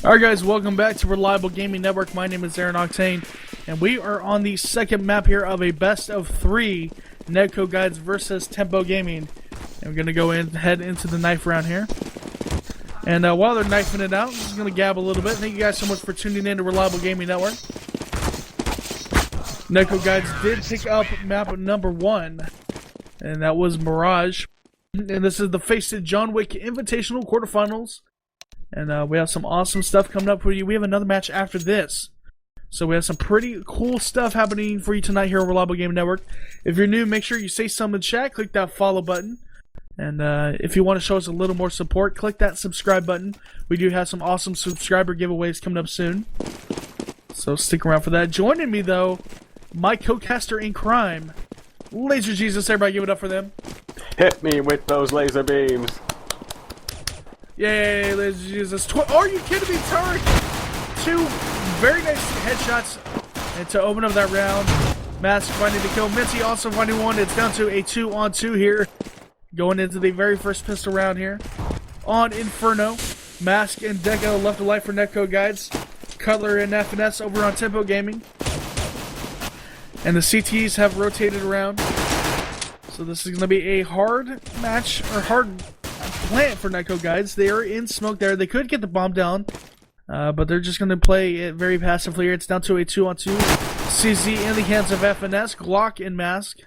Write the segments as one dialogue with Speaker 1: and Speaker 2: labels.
Speaker 1: Alright guys, welcome back to Reliable Gaming Network. My name is AaronOCTANE, and we are on the second map here of a best of 3 NetcodeGuides versus Tempo Gaming. And we're going to go head into the knife round here. And while they're knifing it out, I'm just going to gab a little bit. Thank you guys so much for tuning in to Reliable Gaming Network. NetcodeGuides did pick up map number 1, and that was Mirage. And this is the FACEIT John Wick Invitational Quarterfinals. And we have some awesome stuff coming up for you. We have another match after this. So we have some pretty cool stuff happening for you tonight here on Reliable Gaming Network. If you're new, make sure you say something in chat. Click that follow button. And if you want to show us a little more support, click that subscribe button. We do have some awesome subscriber giveaways coming up soon. So stick around for that. Joining me, though, my co-caster in crime, LaserJesus. Everybody give it up for them.
Speaker 2: Hit me with those laser beams.
Speaker 1: Yay, LaserJesus. Are you kidding me, Turret? 2 very nice headshots. And to open up that round, Mask finding the kill. Minty also finding one. It's down to a 2-on-2 here. Going into the very first pistol round here. On Inferno, Mask and Deco left alive for NetcodeGuides. Cutler and FNS over on Tempo Gaming. And the CTs have rotated around. So this is going to be a hard match, or hard plant for NetcodeGuides. They are in smoke there. They could get the bomb down, but they're just going to play it very passively here. It's down to a 2-on-2. CZ in the hands of FNS. Glock and Mask.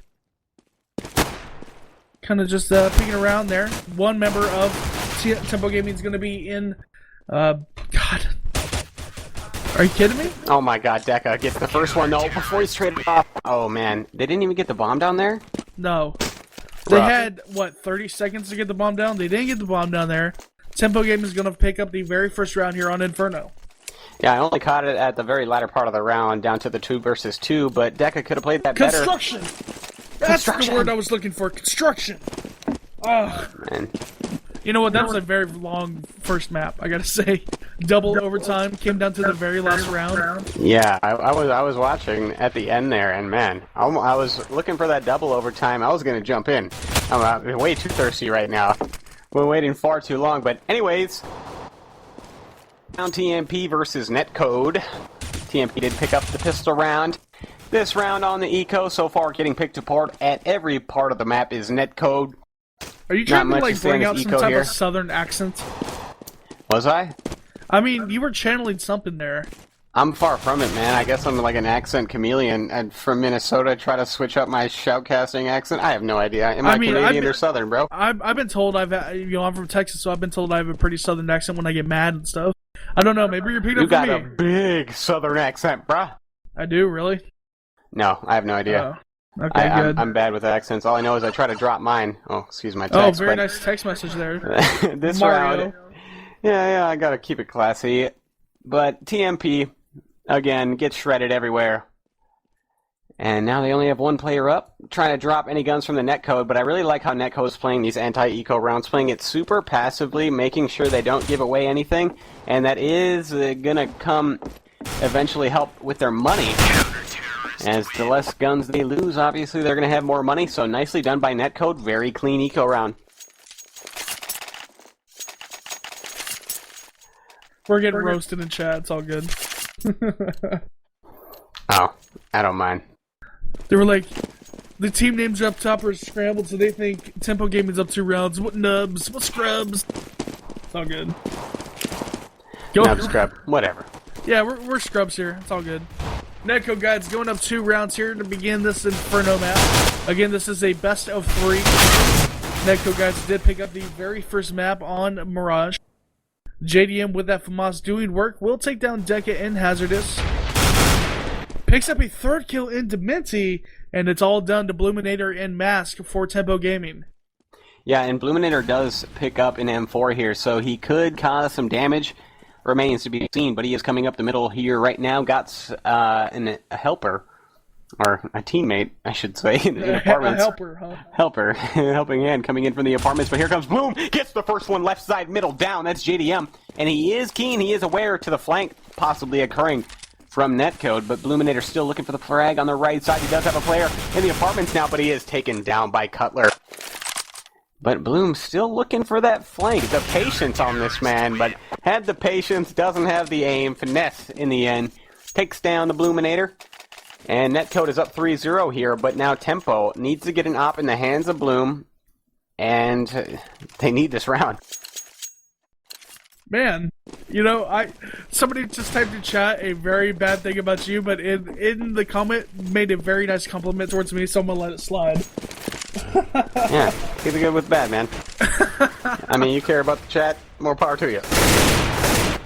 Speaker 1: Kind of just peeking around there. One member of Tempo Gaming is going to be in... God. Are you kidding me?
Speaker 2: Oh my god, Deca gets the first one though before he's traded off. Oh man, they didn't even get the bomb down there?
Speaker 1: No. They had, what, 30 seconds to get the bomb down? They didn't get the bomb down there. Tempo Gaming is going to pick up the very first round here on Inferno.
Speaker 2: Yeah, I only caught it at the very latter part of the round, down to the 2 versus 2, but Deca could have played that better.
Speaker 1: Construction! That's the word I was looking for. Construction! Oh,
Speaker 2: man.
Speaker 1: You know what? That was a very long first map, I gotta say. Double overtime, came down to the very last round.
Speaker 2: Yeah, I was watching at the end there, and man, I was looking for that double overtime. I was going to jump in. I'm way too thirsty right now. We're waiting far too long, but anyways, round TMP versus Netcode. TMP did pick up the pistol round. This round on the Eco, so far getting picked apart at every part of the map is Netcode.
Speaker 1: Are you trying to like bring out some type of southern accent?
Speaker 2: Was I?
Speaker 1: I mean, you were channeling something there.
Speaker 2: I'm far from it, man. I guess I'm like an accent chameleon. And from Minnesota, try to switch up my shoutcasting accent. I have no idea. Am I Canadian or Southern, bro?
Speaker 1: I've been told I'm from Texas, so I've been told I have a pretty Southern accent when I get mad and stuff. I don't know. Maybe you're picking up for me.
Speaker 2: You got a big Southern accent, bruh.
Speaker 1: I do, really?
Speaker 2: No, I have no idea.
Speaker 1: Okay, good.
Speaker 2: I'm bad with accents. All I know is I try to drop mine. Oh, excuse my text.
Speaker 1: Oh, very nice text message there.
Speaker 2: This
Speaker 1: Mario.
Speaker 2: round, yeah, I gotta keep it classy. But TMP, again, gets shredded everywhere. And now they only have 1 player up, trying to drop any guns from the Netcode, but I really like how Netcode's playing these anti-eco rounds, playing it super passively, making sure they don't give away anything, and that is gonna come eventually help with their money. As the less guns they lose, obviously they're going to have more money, so nicely done by Netcode. Very clean eco round.
Speaker 1: We're getting roasted in chat, it's all good.
Speaker 2: Oh, I don't mind.
Speaker 1: They were like, the team names up top are scrambled, so they think Tempo Gaming's up 2 rounds. What nubs? What scrubs? It's all good.
Speaker 2: Nub scrub, whatever.
Speaker 1: Yeah, we're scrubs here, it's all good. NetcodeGuides going up 2 rounds here to begin this Inferno map. Again, this is a best of 3. NetcodeGuides did pick up the very first map on Mirage. JDM with that FAMAS doing work. Will take down Deca and Hazardous. Picks up a 3rd kill into Minty, and it's all done to Bluminator and Mask for Tempo Gaming.
Speaker 2: Yeah, and Bluminator does pick up an M4 here, so he could cause some damage. Remains to be seen, but he is coming up the middle here right now. Got a helper, or a teammate, I should say, in the apartments.
Speaker 1: A helper, huh?
Speaker 2: Helper, helping hand coming in from the apartments, but here comes Bloom, gets the first one left side, middle down, that's JDM, and he is keen, he is aware to the flank possibly occurring from Netcode, but Bluminator still looking for the frag on the right side. He does have a player in the apartments now, but he is taken down by Cutler. But Bloom still looking for that flank. The patience on this man, but had the patience, doesn't have the aim. Finesse in the end. Takes down the Bloominator. And Netcode is up 3-0 here, but now Tempo needs to get an op in the hands of Bloom. And they need this round.
Speaker 1: Man, somebody just typed in chat a very bad thing about you, but in the comment made a very nice compliment towards me, so I'm gonna let it slide.
Speaker 2: Yeah, keep it good with bad, man. I mean, you care about the chat, more power to you.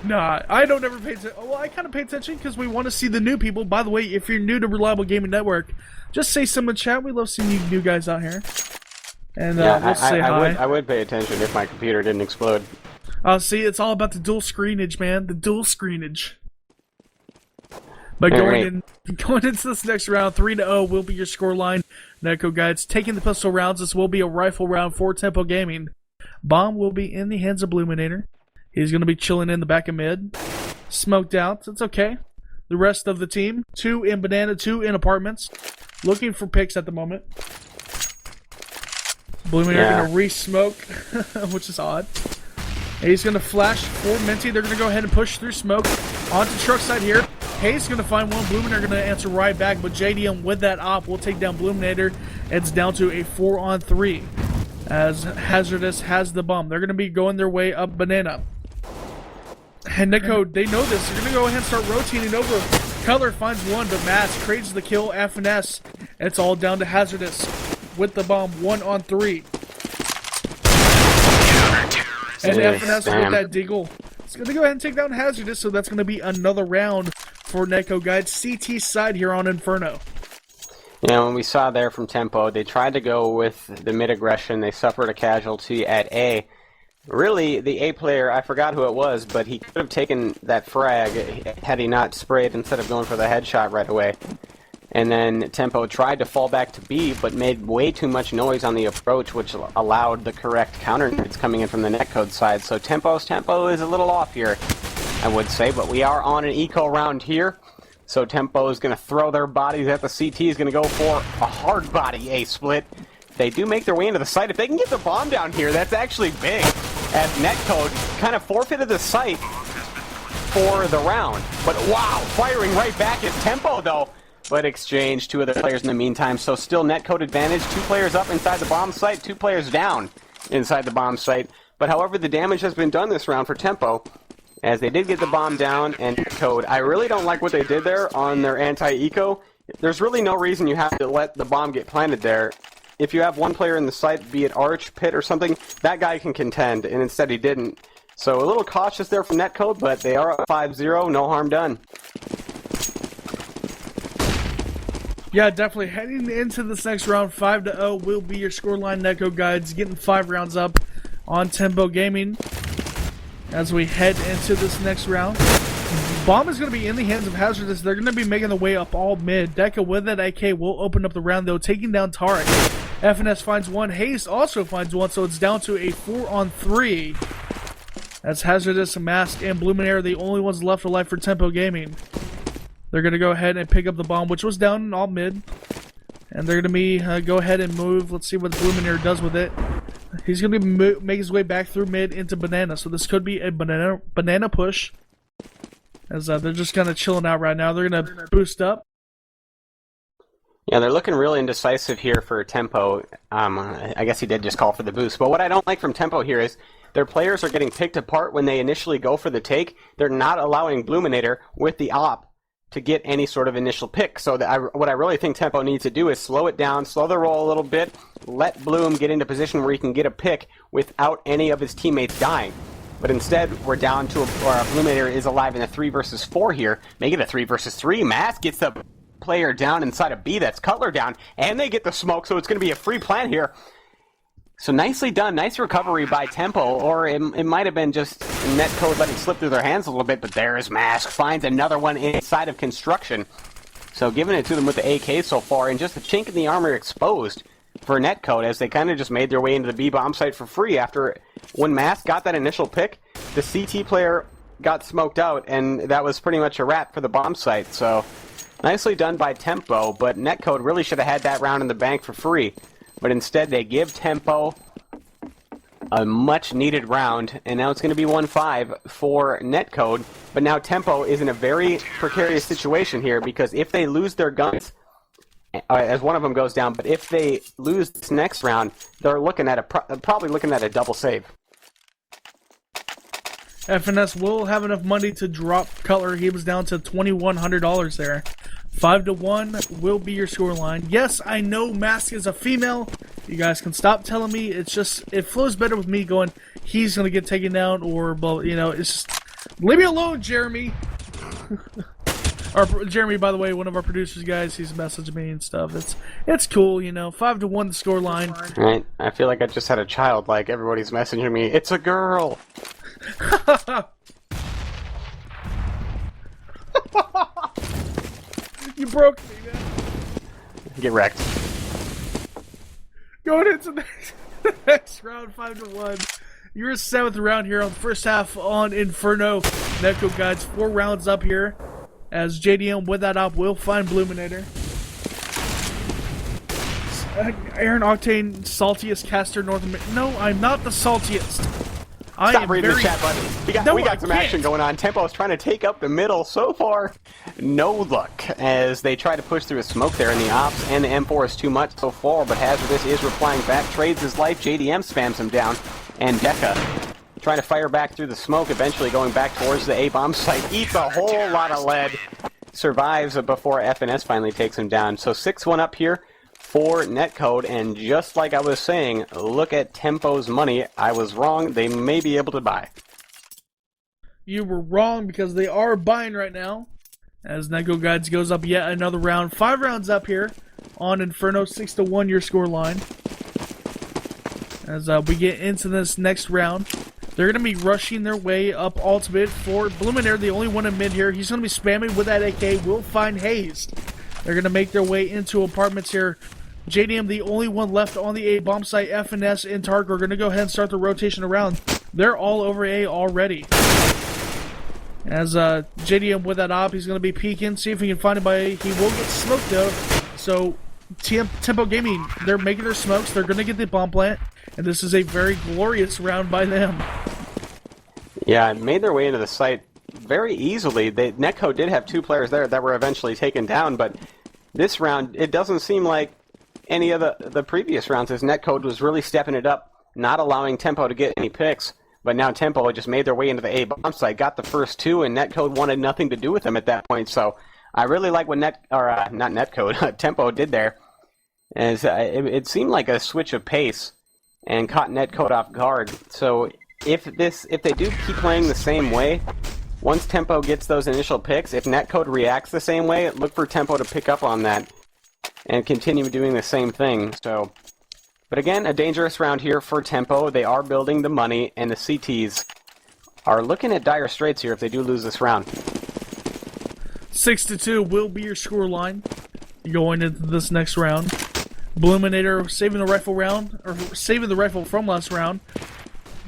Speaker 1: Nah, I don't ever pay attention. Well, I kind of pay attention because we want to see the new people. By the way, if you're new to Reliable Gaming Network, just say some in chat. We love seeing you new guys out here. And we'll say hi.
Speaker 2: I would pay attention if my computer didn't explode.
Speaker 1: See, it's all about the dual screenage, man. The dual screenage. But going into this next round, 3-0 will be your scoreline. NetcodeGuides taking the pistol rounds. This will be a rifle round for Tempo Gaming. Bomb will be in the hands of Bloominator. He's going to be chilling in the back of mid. Smoked out. It's okay. The rest of the team, 2 in Banana, 2 in Apartments. Looking for picks at the moment. Bloominator going to re-smoke, which is odd. He's going to flash for Minty. They're going to go ahead and push through smoke. Onto truck side here. Hayes going to find one. Bloominator going to answer right back, but JDM with that op will take down Bloominator. It's down to a 4-on-3 as HaZardous has the bomb. They're going to be going their way up Banana. And Netcode, they know this. They're going to go ahead and start rotating over. Color finds one, but Mass creates the kill. FNS. It's all down to HaZardous with the bomb. 1-on-3. And FNS with that deagle. It's going to go ahead and take down HaZardous, so that's going to be another round for NetcodeGuides. CT side here on Inferno.
Speaker 2: When we saw there from Tempo, they tried to go with the mid-aggression. They suffered a casualty at A. Really, the A player, I forgot who it was, but he could have taken that frag had he not sprayed instead of going for the headshot right away. And then Tempo tried to fall back to B, but made way too much noise on the approach, which allowed the correct counter nades coming in from the Netcode side. So Tempo is a little off here, I would say, but we are on an eco round here. So Tempo is going to throw their bodies at the CT, is going to go for a hard body A split. They do make their way into the site. If they can get the bomb down here, that's actually big. As Netcode kind of forfeited the site for the round. But wow, firing right back is Tempo though. But exchange 2 other players in the meantime. So still Netcode advantage. 2 players up inside the bomb site, 2 players down inside the bomb site. But however, the damage has been done this round for Tempo, as they did get the bomb down, and Netcode, I really don't like what they did there on their anti-eco. There's really no reason you have to let the bomb get planted there. If you have one player in the site, be it Arch, Pit, or something, that guy can contend, and instead he didn't. So a little cautious there from Netcode, but they are up 5-0, no harm done.
Speaker 1: Yeah, definitely. Heading into this next round, 5-0 will be your scoreline. NetcodeGuides getting 5 rounds up on Tempo Gaming as we head into this next round. Bomb is going to be in the hands of HaZardous. They're going to be making the way up all mid. Deca with that AK will open up the round, though, taking down Tarek. FNS finds one. Hayes also finds one, so it's down to a 4-on-3. As HaZardous, Mask, and Bloominator are the only ones left alive for Tempo Gaming. They're going to go ahead and pick up the bomb, which was down in all mid. And they're going to be go ahead and move. Let's see what Bloominator does with it. He's going to make his way back through mid into Banana. So this could be a banana push. As they're just kind of chilling out right now. They're going to boost up.
Speaker 2: Yeah, they're looking really indecisive here for Tempo. I guess he did just call for the boost. But what I don't like from Tempo here is their players are getting picked apart when they initially go for the take. They're not allowing Bloominator with the op to get any sort of initial pick. So what I really think Tempo needs to do is slow it down, slow the roll a little bit, let Bloom get into position where he can get a pick without any of his teammates dying. But instead, we're down to Bloominator is alive in a 3 versus 4 here. Make it a 3 versus 3. Mass gets the player down inside of B. That's Cutler down. And they get the smoke, so it's going to be a free plant here. So nicely done. Nice recovery by Tempo. Or it might have been just Netcode letting slip through their hands a little bit. But there's Mask. Finds another one inside of construction. So giving it to them with the AK so far. And just a chink in the armor exposed for Netcode as they kind of just made their way into the B bomb site for free after when Mask got that initial pick, the CT player got smoked out, and that was pretty much a wrap for the bomb site. So nicely done by Tempo, but Netcode really should have had that round in the bank for free. But instead they give Tempo a much-needed round, and now it's going to be 1-5 for Netcode. But now Tempo is in a very precarious situation here, because if they lose their guns, as one of them goes down, but if they lose this next round, they're looking at probably looking at a double save.
Speaker 1: FNS will have enough money to drop Cutler. He was down to $2,100 there. 5-1 will be your scoreline. Yes, I know Mask is a female. You guys can stop telling me. It's just, it flows better with me going, he's going to get taken down, or, you know, it's just, leave me alone, Jeremy. Jeremy, by the way, one of our producers, guys, he's messaging me and stuff. It's cool, you know. 5-1 the scoreline.
Speaker 2: Right. I feel like I just had a child. Like, everybody's messaging me. It's a girl.
Speaker 1: You broke me, man.
Speaker 2: Get wrecked.
Speaker 1: Going into the next round, 5-1. Your 7th round here on the first half on Inferno. NetcodeGuides, 4 rounds up here. As JDM with that op will find Bluminator. AaronOCTANe, saltiest caster North America. No, I'm not the saltiest.
Speaker 2: Stop reading the chat button. We got some action going on. Tempo is trying to take up the middle. So far, no luck as they try to push through a smoke there in the ops, and the M4 is too much so far, but HazardOS is replying back, trades his life. JDM spams him down, and Deca trying to fire back through the smoke, eventually going back towards the A-bomb site, eats a whole lot of lead, survives before FNS finally takes him down. So 6-1 up here for Netcode, and just like I was saying, look at Tempo's money. I was wrong. They may be able to buy.
Speaker 1: You were wrong, because they are buying right now. As NetcodeGuides goes up yet another round. 5 rounds up here on Inferno. 6-1 your score line. As we get into this next round, they're going to be rushing their way up ultimate for Bluminator, the only one in mid here. He's going to be spamming with that AK. Will find Hazed. They're going to make their way into apartments here. JDM, the only one left on the A bomb site. FNS and Tark are going to go ahead and start the rotation around. They're all over A already. As JDM with that op, he's going to be peeking, see if he can find anybody. He will get smoked though. So Tempo Gaming, they're making their smokes. They're going to get the bomb plant, and this is a very glorious round by them.
Speaker 2: Yeah, made their way into the site very easily. Netcode did have 2 players there that were eventually taken down, but this round, it doesn't seem like any of the previous rounds, as Netcode was really stepping it up, not allowing Tempo to get any picks. But now Tempo just made their way into the A bomb site, got the first 2, and Netcode wanted nothing to do with them at that point. So I really like what Tempo did there, as it seemed like a switch of pace and caught Netcode off guard. So if they do keep playing the same way, once Tempo gets those initial picks, if Netcode reacts the same way, look for Tempo to pick up on that and continue doing the same thing. So, but again, a dangerous round here for Tempo. They are building the money, and the CTs are looking at dire straits here if they do lose this round.
Speaker 1: 6-2 will be your score line going into this next round. Bluminator saving the rifle round, or saving the rifle from last round.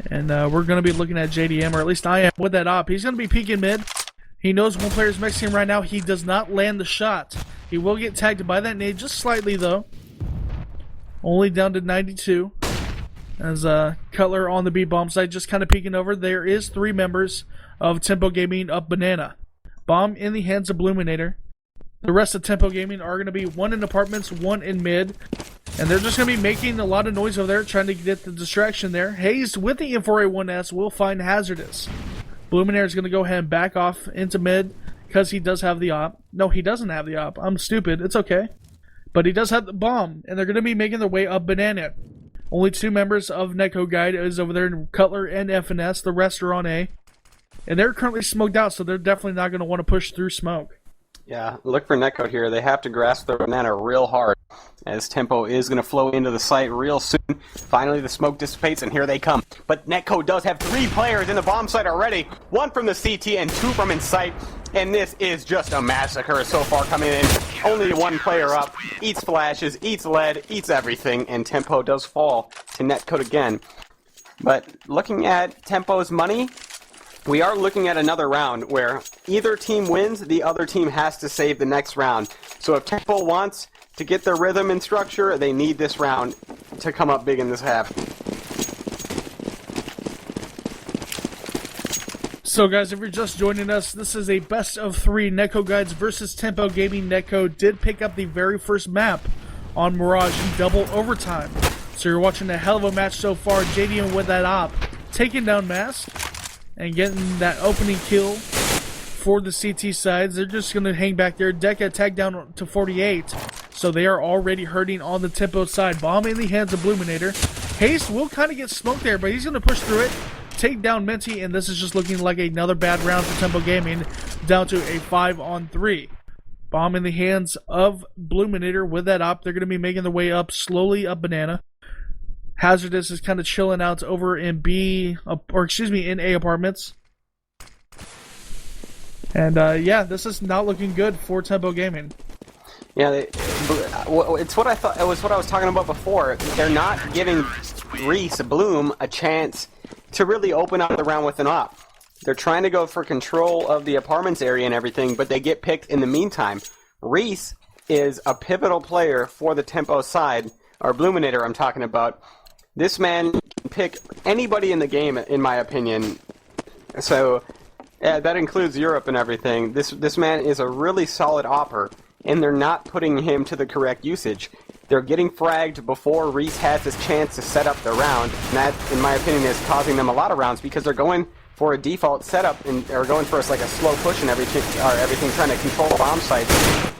Speaker 1: And we're going to be looking at JDM, or at least I am, with that op. He's going to be peeking mid. He knows one player is mixing him right now. He does not land the shot. He will get tagged by that nade, just slightly though. Only down to 92. As Cutler on the B bomb site, just kind of peeking over. There is 3 members of Tempo Gaming up banana. Bomb in the hands of Bluminator. The rest of Tempo Gaming are going to be 1 in apartments, 1 in mid. And they're just going to be making a lot of noise over there, trying to get the distraction there. Hayes with the M4A1S will find HazardOS. Bluminator is going to go ahead and back off into mid, because he does have the op. No, he doesn't have the op. I'm stupid. It's okay. But he does have the bomb, and they're going to be making their way up banana. Only 2 members of NetcodeGuide is over there, Cutler and FNS. The rest are on A. And they're currently smoked out, so they're definitely not going to want to push through smoke.
Speaker 2: Yeah, look for Netcode here. They have to grasp the banana real hard, as Tempo is going to flow into the site real soon. Finally, the smoke dissipates, and here they come. But Netcode does have 3 players in the bomb site already. 1 from the CT and 2 from in sight. And this is just a massacre so far coming in. Only 1 player up. Eats flashes, eats lead, eats everything. And Tempo does fall to Netcode again. But looking at Tempo's money, we are looking at another round where either team wins, the other team has to save the next round. So if Tempo wants to get their rhythm and structure, they need this round to come up big in this half.
Speaker 1: So guys, if you're just joining us, this is a best of 3 NetcodeGuides versus Tempo Gaming. Netcode did pick up the very first map on Mirage in double overtime. So you're watching a hell of a match so far. JDM with that op, taking down Mask and getting that opening kill for the CT sides. They're just going to hang back there. Deca tagged down to 48. So they are already hurting on the Tempo side. Bomb in the hands of Bluminator. Haste will kind of get smoked there, but he's going to push through it. Take down Minty, and this is just looking like another bad round for Tempo Gaming, down to a 5-on-3. Bomb in the hands of Bluminator with that op. They're going to be making their way up, slowly up Banana. HaZardous is kind of chilling out over in in A apartments. And yeah, this is not looking good for Tempo Gaming.
Speaker 2: Yeah, it's what I thought. It was what I was talking about before. They're not giving Reese Bloom a chance to really open up the round with an op. They're trying to go for control of the apartments area and everything, but they get picked in the meantime. Reese is a pivotal player for the Tempo side, or Bluminator I'm talking about. This man can pick anybody in the game, in my opinion. So, yeah, that includes Europe and everything. This man is a really solid opper, and they're not putting him to the correct usage. They're getting fragged before Reese has his chance to set up the round, and that, in my opinion, is causing them a lot of rounds because they're going for a default setup and they're going for like a slow push and everything, trying to control bomb sites,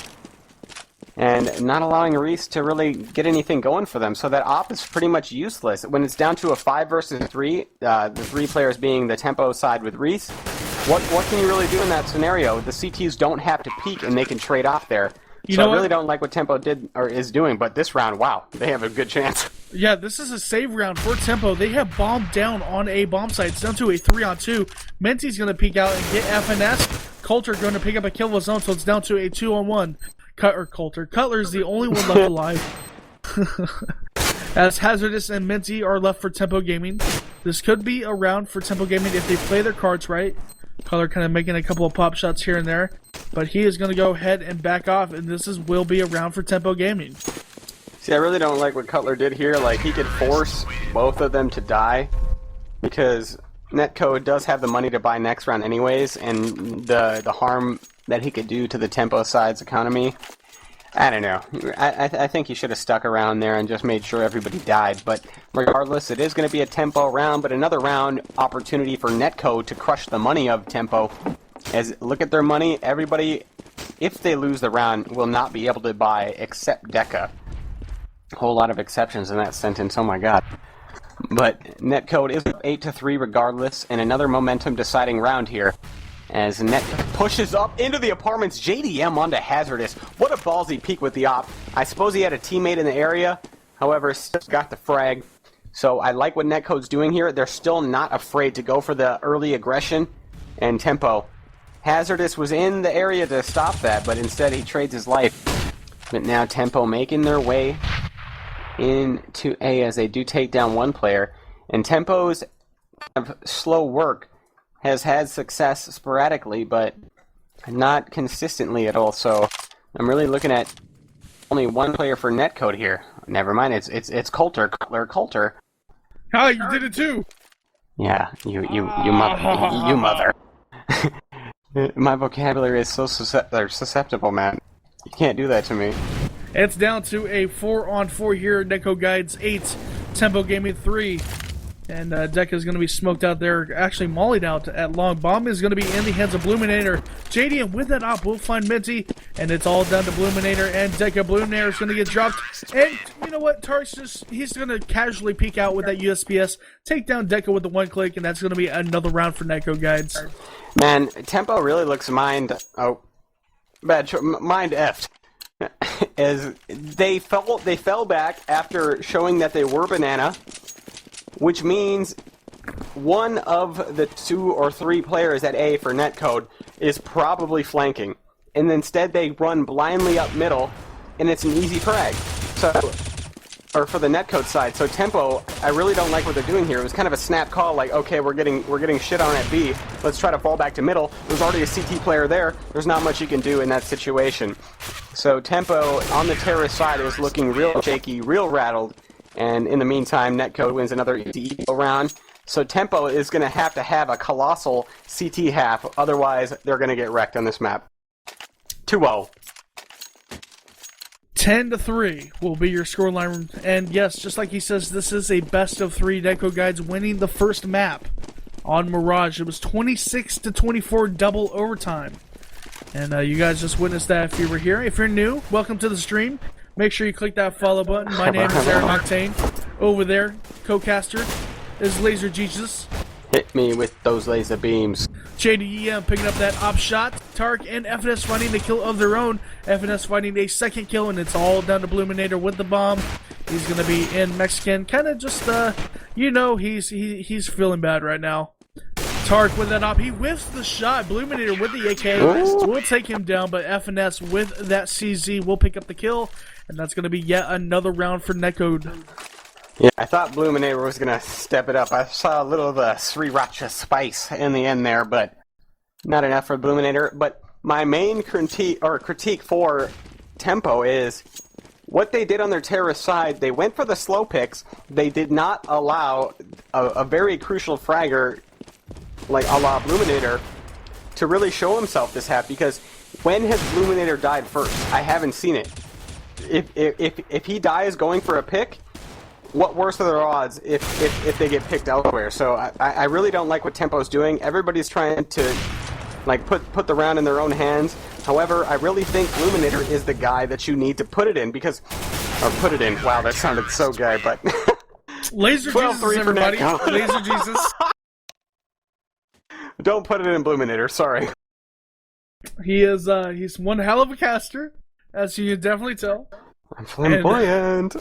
Speaker 2: and not allowing Reese to really get anything going for them. So that op is pretty much useless when it's down to a 5 versus 3. The 3 players being the Tempo side with Reese. What can you really do in that scenario? The CTs don't have to peek and they can trade off there. So I really don't like what Tempo did or is doing, but this round, wow, they have a good chance.
Speaker 1: Yeah, this is a save round for Tempo. They have bombed down on a bomb site. It's down to a 3-on-2. Menti's going to peek out and get FNS. Coulter going to pick up a kill of his own, so it's down to a 2-on-1. Coulter. Cutler's the only one left alive. As HaZardous and Minty are left for Tempo Gaming. This could be a round for Tempo Gaming if they play their cards right. Cutler kind of making a couple of pop shots here and there. But he is going to go ahead and back off, and this will be a round for Tempo Gaming.
Speaker 2: See, I really don't like what Cutler did here. Like, he could force both of them to die because Netcode does have the money to buy next round anyways, and the harm that he could do to the Tempo side's economy, I don't know. I think he should have stuck around there and just made sure everybody died. But regardless, it is going to be a Tempo round, but another round opportunity for Netcode to crush the money of Tempo. As look at their money, everybody, if they lose the round, will not be able to buy except Deca. A whole lot of exceptions in that sentence, oh my god. But Netcode is up 8-3 regardless, and another momentum deciding round here. As Net pushes up into the apartments, JDM onto HaZardous. What a ballsy peek with the op. I suppose he had a teammate in the area, however, still got the frag. So I like what Netcode's doing here. They're still not afraid to go for the early aggression and Tempo. HaZardous was in the area to stop that, but instead he trades his life. But now Tempo making their way into A as they do take down one player. And Tempo's slow work has had success sporadically, but not consistently at all. So I'm really looking at only one player for Netcode here. Never mind, it's Coulter. Coulter.
Speaker 1: Hi, you did it too.
Speaker 2: Yeah, you mother. My vocabulary is so susceptible, man. You can't do that to me.
Speaker 1: It's down to a 4-on-4 here. NetcodeGuides 8, Tempo Gaming 3. And Deca is going to be smoked out there, actually mollied out at long. Bomb is going to be in the hands of Bluminator. JDM with that op will find Minty, and it's all down to Bluminator and Deca. Bluminator is going to get dropped. And you know what? Tark's he's going to casually peek out with that USPS, take down Deca with the one click, and that's going to be another round for NetcodeGuides.
Speaker 2: Man, Tempo really looks mind effed. As they fell back after showing that they were Banana, which means one of the 2 or 3 players at A for Netcode is probably flanking. And instead they run blindly up middle, and it's an easy frag. Or for the Netcode side. So Tempo, I really don't like what they're doing here. It was kind of a snap call, like, okay, we're getting shit on at B. Let's try to fall back to middle. There's already a CT player there. There's not much you can do in that situation. So Tempo on the terrorist side is looking real shaky, real rattled. And in the meantime, Netcode wins another easy round. So Tempo is going to have a colossal CT half, otherwise they're going to get wrecked on this map. 2-0.
Speaker 1: 10-3 will be your scoreline. And yes, just like he says, this is a best of 3. NetcodeGuides winning the first map on Mirage. It was 26-24 double overtime. And you guys just witnessed that if you were here. If you're new, welcome to the stream. Make sure you click that follow button. My name is AaronOCTANE. Over there, co-caster is LaserJesus.
Speaker 2: Hit me with those laser beams.
Speaker 1: JDEM picking up that op shot. Tark and FNS finding the kill of their own. FNS finding a second kill, and it's all down to Bluminator with the bomb. He's going to be in Mexican. Kind of just, he's feeling bad right now. Tark with that op. He whiffs the shot. Bluminator with the AK. We'll take him down, but FNS with that CZ will pick up the kill, and that's going to be yet another round for Netcode.
Speaker 2: Yeah, I thought Bluminator was going to step it up. I saw a little of the sriracha spice in the end there, but not enough for Bluminator. But my main critique for Tempo is what they did on their terrorist side. They went for the slow picks. They did not allow a very crucial fragger like a la Bluminator to really show himself this half, because when has Bluminator died first? I haven't seen it. If he dies going for a pick, what worse are their odds if they get picked elsewhere? So I really don't like what Tempo's doing. Everybody's trying to like put the round in their own hands. However, I really think Bluminator is the guy that you need to put it in, because put it in. Wow, that sounded so gay, but
Speaker 1: LaserJesus, everybody. LaserJesus.
Speaker 2: Don't put it in Bluminator. Sorry.
Speaker 1: He is he's one hell of a caster, as you can definitely tell.
Speaker 2: I'm flamboyant.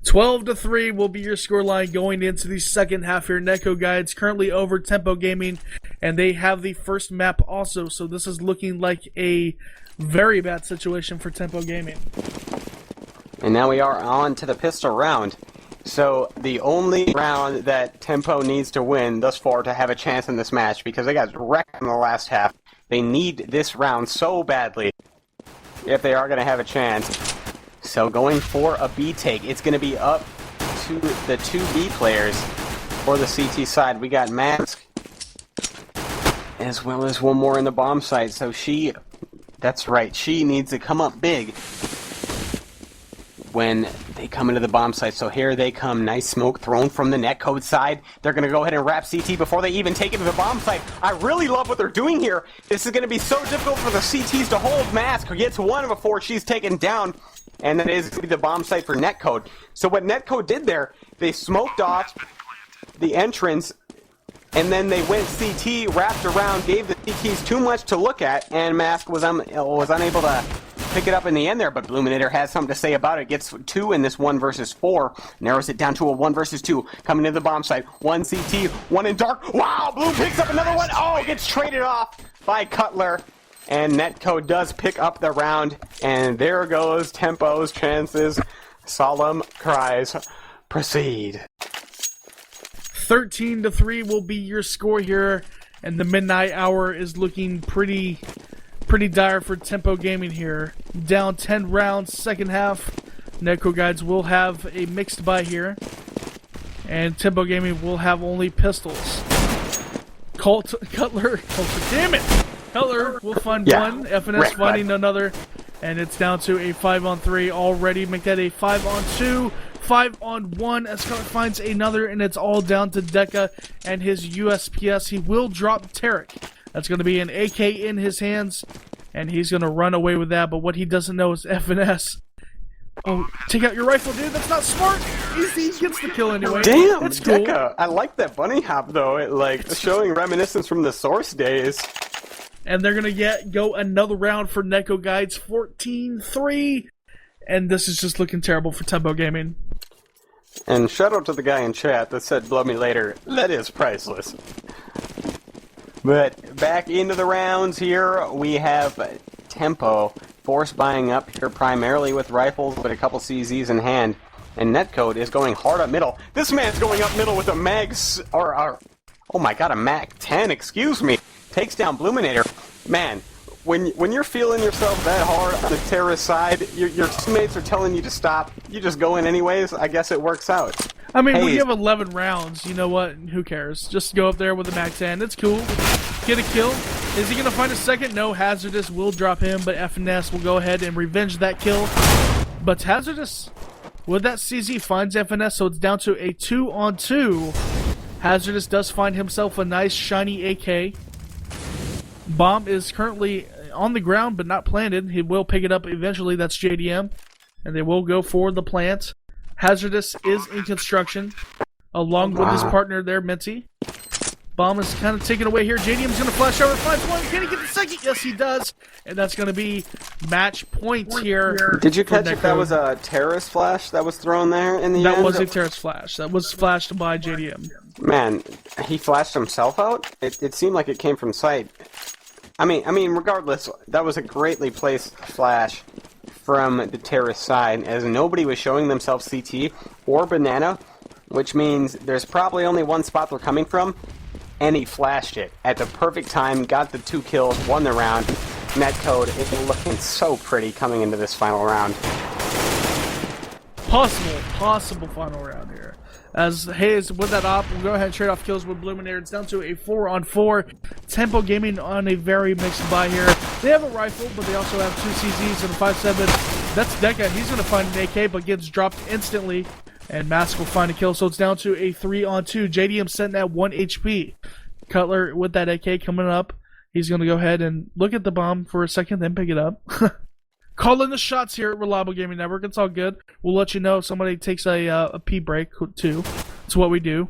Speaker 1: 12-3 will be your scoreline going into the second half here. NetcodeGuides currently over Tempo Gaming, and they have the first map also, so this is looking like a very bad situation for Tempo Gaming.
Speaker 2: And now we are on to the pistol round. So the only round that Tempo needs to win thus far to have a chance in this match, because they got wrecked in the last half, they need this round so badly if they are going to have a chance. So going for a B take, it's going to be up to the 2B players for the CT side. We got Mask, as well as one more in the bomb site. So that's right, she needs to come up big when they come into the bomb site. So here they come. Nice smoke thrown from the Netcode side. They're going to go ahead and wrap CT before they even take it to the bomb site. I really love what they're doing here. This is going to be so difficult for the CTs to hold. Mask gets one before she's taken down. And that is going to be the bomb site for Netcode. So what Netcode did there, they smoked off the entrance, and then they went CT, wrapped around, gave the CTs too much to look at, and Mask was unable to pick it up in the end there. But Bluminator has something to say about it. Gets 2 in this 1 versus 4. Narrows it down to a 1 versus 2. Coming to the bomb site. 1 CT, 1 in dark. Wow, Blue picks up another one. Oh, gets traded off by Cutler. And Netcode does pick up the round, and there goes Tempo's chances. Solemn cries proceed.
Speaker 1: 13-3 will be your score here, and the midnight hour is looking pretty dire for Tempo Gaming here. Down 10 rounds, second half. NetcodeGuides will have a mixed buy here, and Tempo Gaming will have only pistols. Cutler, damn it! Cutler will find one, FNS finding another, and it's down to a 5-on-3 already. Make that a 5-on-2, 5-on-1 as Cutler finds another, and it's all down to Deca and his USPS. He will drop Tarek. That's going to be an AK in his hands, and he's going to run away with that, but what he doesn't know is FNS. Oh, take out your rifle, dude. That's not smart. He gets the kill anyway.
Speaker 2: Damn,
Speaker 1: it's cool.
Speaker 2: Deca. I like that bunny hop, though. It's showing reminiscence from the Source days.
Speaker 1: And they're going to go another round for NetcodeGuides, 14-3. And this is just looking terrible for Tempo Gaming.
Speaker 2: And shout out to the guy in chat that said, blow me later. That is priceless. But back into the rounds here, we have Tempo force buying up here primarily with rifles, but a couple CZs in hand. And Netcode is going hard up middle. This man's going up middle with a oh my god, a MAC-10, excuse me. Takes down Bluminator. Man, when you're feeling yourself that hard on the terrorist side, your teammates are telling you to stop. You just go in anyways. I guess it works out.
Speaker 1: I mean, when
Speaker 2: Hey.
Speaker 1: you have 11 rounds, you know what? Who cares? Just go up there with the MAC-10. It's cool. Get a kill. Is he going to find a second? No, Hazardous will drop him, but FNS will go ahead and revenge that kill. But Hazardous, with that CZ, finds FNS, so it's down to a 2-on-2. Hazardous does find himself a nice, shiny AK. Bomb is currently on the ground, but not planted. He will pick it up eventually. That's JDM. And they will go for the plant. Hazardous is in construction, along with his partner there, Minty. Bomb is kind of taken away here. JDM's going to flash over, finds one. Can he get the second? Yes, he does. And that's going to be match point here.
Speaker 2: Did you catch if that was a terrorist flash that was thrown there in the end?
Speaker 1: That was a terrorist flash. That was flashed by JDM.
Speaker 2: Man, he flashed himself out? It seemed like it came from sight. I mean, regardless, that was a greatly placed flash from the terrorist side, as nobody was showing themselves CT or banana, which means there's probably only one spot they're coming from, and he flashed it at the perfect time, got the 2 kills, won the round. Netcode is looking so pretty coming into this final round.
Speaker 1: Possible final round here. As Hayes with that op will go ahead and trade off kills with Bluminaire. It's down to a 4-on-4. Tempo Gaming on a very mixed buy here. They have a rifle, but they also have 2 CZs and a 5.7. That's Deca. He's going to find an AK, but gets dropped instantly. And Mask will find a kill, so it's down to a 3-on-2. JDM sent at 1 HP. Cutler with that AK coming up. He's going to go ahead and look at the bomb for a second, then pick it up. Calling the shots here at Reliable Gaming Network. It's all good. We'll let you know if somebody takes a pee break, too. It's what we do.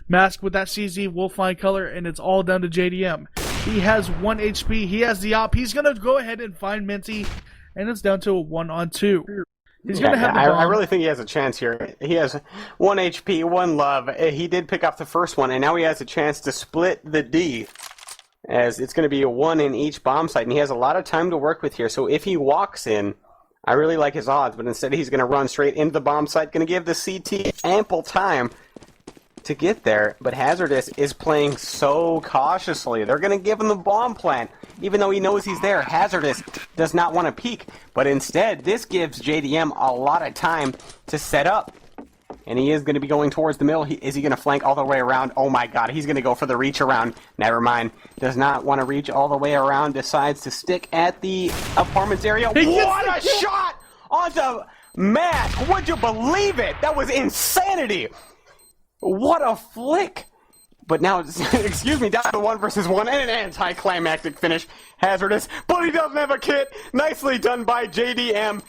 Speaker 1: Mask with that CZ will find color, and it's all down to JDM. He has 1 HP. He has the op. He's going to go ahead and find Minty, and it's down to a 1-on-2. He's going to have the bomb.
Speaker 2: I really think he has a chance here. He has 1 HP, 1 love. He did pick up the first one, and now he has a chance to split the D, as it's going to be a 1 in each bomb site, and he has a lot of time to work with here. So if he walks in, I really like his odds, but instead he's going to run straight into the bomb site, going to give the CT ample time to get there. But Hazardous is playing so cautiously. They're going to give him the bomb plant, even though he knows he's there. Hazardous does not want to peek, but instead this gives JDM a lot of time to set up. And he is going to be going towards the middle. Is he going to flank all the way around? Oh my god, he's going to go for the reach around. Never mind. Does not want to reach all the way around. Decides to stick at the apartments area. What a shot onto Matt. Would you believe it? That was insanity. What a flick. But now, excuse me, down to 1 versus 1 and an anticlimactic finish. Hazardous, but he doesn't have a kit. Nicely done by JDM.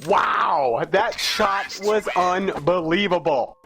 Speaker 2: Wow, that shot was unbelievable.